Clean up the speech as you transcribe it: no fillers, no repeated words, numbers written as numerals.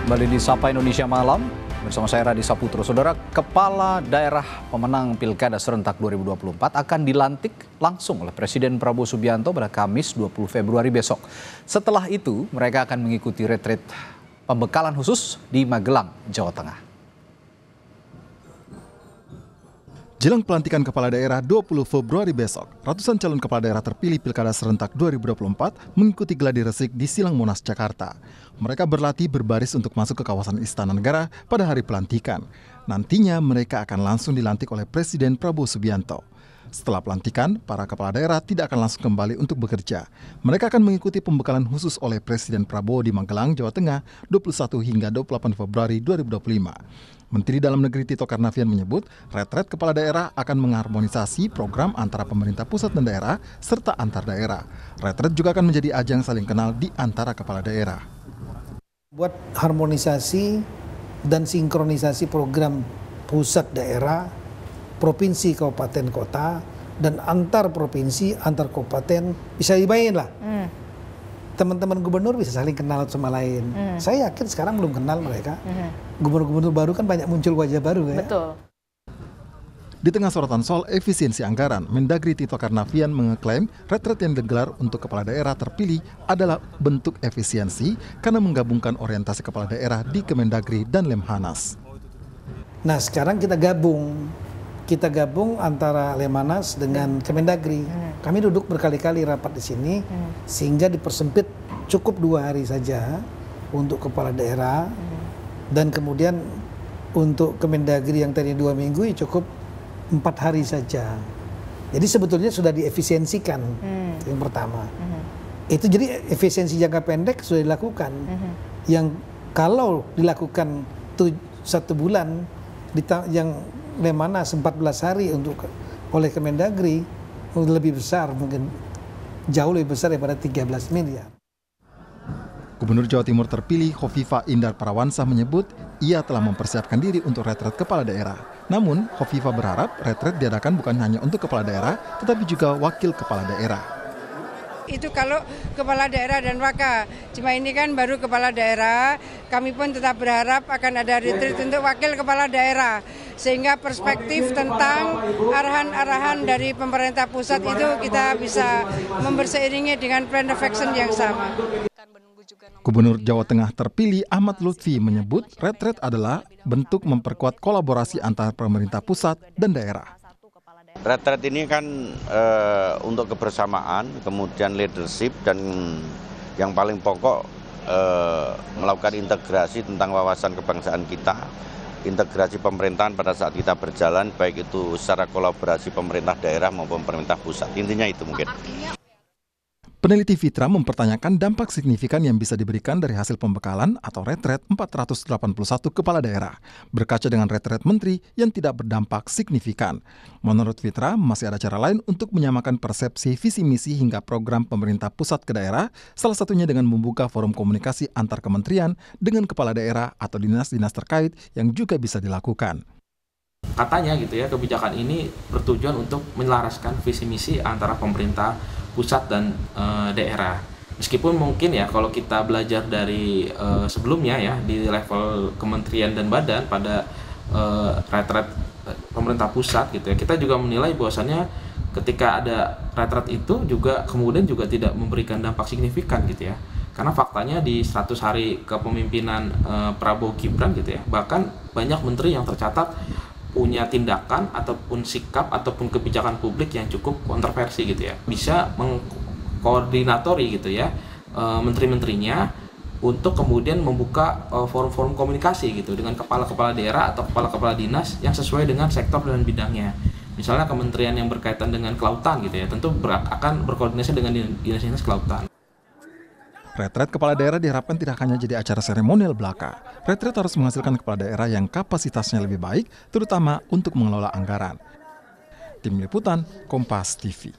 Kembali di Sapa Indonesia Malam, bersama saya Radi Saputro. Saudara, Kepala Daerah pemenang Pilkada Serentak 2024 akan dilantik langsung oleh Presiden Prabowo Subianto pada Kamis 20 Februari besok. Setelah itu, mereka akan mengikuti retreat pembekalan khusus di Magelang, Jawa Tengah. Jelang pelantikan kepala daerah 20 Februari besok, ratusan calon kepala daerah terpilih Pilkada Serentak 2024 mengikuti gladi resik di Silang Monas, Jakarta. Mereka berlatih berbaris untuk masuk ke kawasan Istana Negara pada hari pelantikan. Nantinya mereka akan langsung dilantik oleh Presiden Prabowo Subianto. Setelah pelantikan, para kepala daerah tidak akan langsung kembali untuk bekerja. Mereka akan mengikuti pembekalan khusus oleh Presiden Prabowo di Magelang, Jawa Tengah 21 hingga 28 Februari 2025. Menteri Dalam Negeri Tito Karnavian menyebut, retret kepala daerah akan mengharmonisasi program antara pemerintah pusat dan daerah serta antar daerah. Retret juga akan menjadi ajang saling kenal di antara kepala daerah. Buat harmonisasi dan sinkronisasi program pusat daerah, provinsi, kabupaten, kota, dan antar provinsi, antar kabupaten, bisa dibayangin lah. Teman-teman gubernur bisa saling kenal sama lain. Saya yakin sekarang belum kenal mereka. Gubernur-gubernur baru kan banyak muncul wajah baru ya. Betul. Di tengah sorotan soal efisiensi anggaran, Mendagri Tito Karnavian mengeklaim retret yang digelar untuk kepala daerah terpilih adalah bentuk efisiensi karena menggabungkan orientasi kepala daerah di Kemendagri dan Lemhanas. Nah sekarang kita gabung antara Lemhanas dengan Kemendagri. Kami duduk berkali-kali rapat di sini sehingga dipersempit cukup 2 hari saja untuk kepala daerah dan kemudian untuk Kemendagri yang tadi 2 minggu cukup 4 hari saja. Jadi sebetulnya sudah diefisiensikan yang pertama. Itu jadi efisiensi jangka pendek sudah dilakukan. Yang kalau dilakukan 1 bulan yang Lemhanas 14 hari oleh Kemendagri lebih besar, mungkin jauh lebih besar daripada 13 miliar. Gubernur Jawa Timur terpilih Khofifah Indar Parawansa menyebut ia telah mempersiapkan diri untuk retret kepala daerah. Namun, Khofifah berharap retret diadakan bukan hanya untuk kepala daerah, tetapi juga wakil kepala daerah. Itu kalau kepala daerah dan wakil. Cuma ini kan baru kepala daerah, kami pun tetap berharap akan ada retreat untuk wakil kepala daerah. Sehingga perspektif tentang arahan-arahan dari pemerintah pusat itu kita bisa memberseiringi dengan plan of action yang sama. Gubernur Jawa Tengah terpilih Ahmad Lutfi menyebut retret adalah bentuk memperkuat kolaborasi antara pemerintah pusat dan daerah. Retret ini kan untuk kebersamaan, kemudian leadership, dan yang paling pokok melakukan integrasi tentang wawasan kebangsaan kita, integrasi pemerintahan pada saat kita berjalan, baik itu secara kolaborasi pemerintah daerah maupun pemerintah pusat. Intinya itu mungkin. Peneliti Fitra mempertanyakan dampak signifikan yang bisa diberikan dari hasil pembekalan atau retret 481 kepala daerah, berkaca dengan retret menteri yang tidak berdampak signifikan. Menurut Fitra, masih ada cara lain untuk menyamakan persepsi visi misi hingga program pemerintah pusat ke daerah, salah satunya dengan membuka forum komunikasi antar kementerian dengan kepala daerah atau dinas-dinas terkait yang juga bisa dilakukan. Katanya gitu ya, kebijakan ini bertujuan untuk menyelaraskan visi misi antara pemerintah pusat dan daerah. Meskipun mungkin ya kalau kita belajar dari sebelumnya ya di level kementerian dan badan pada retret pemerintah pusat gitu ya, kita juga menilai bahwasannya ketika ada retret itu juga kemudian juga tidak memberikan dampak signifikan gitu ya. Karena faktanya di 100 hari kepemimpinan Prabowo Gibran gitu ya, bahkan banyak menteri yang tercatat punya tindakan ataupun sikap ataupun kebijakan publik yang cukup kontroversi gitu ya, bisa mengkoordinatori gitu ya menteri-menterinya untuk kemudian membuka forum-forum komunikasi gitu dengan kepala-kepala daerah atau kepala-kepala dinas yang sesuai dengan sektor dan bidangnya. Misalnya kementerian yang berkaitan dengan kelautan gitu ya, tentu akan berkoordinasi dengan dinas-dinas kelautan. Retret kepala daerah diharapkan tidak hanya jadi acara seremonial belaka. Retret harus menghasilkan kepala daerah yang kapasitasnya lebih baik, terutama untuk mengelola anggaran. Tim Liputan, Kompas TV.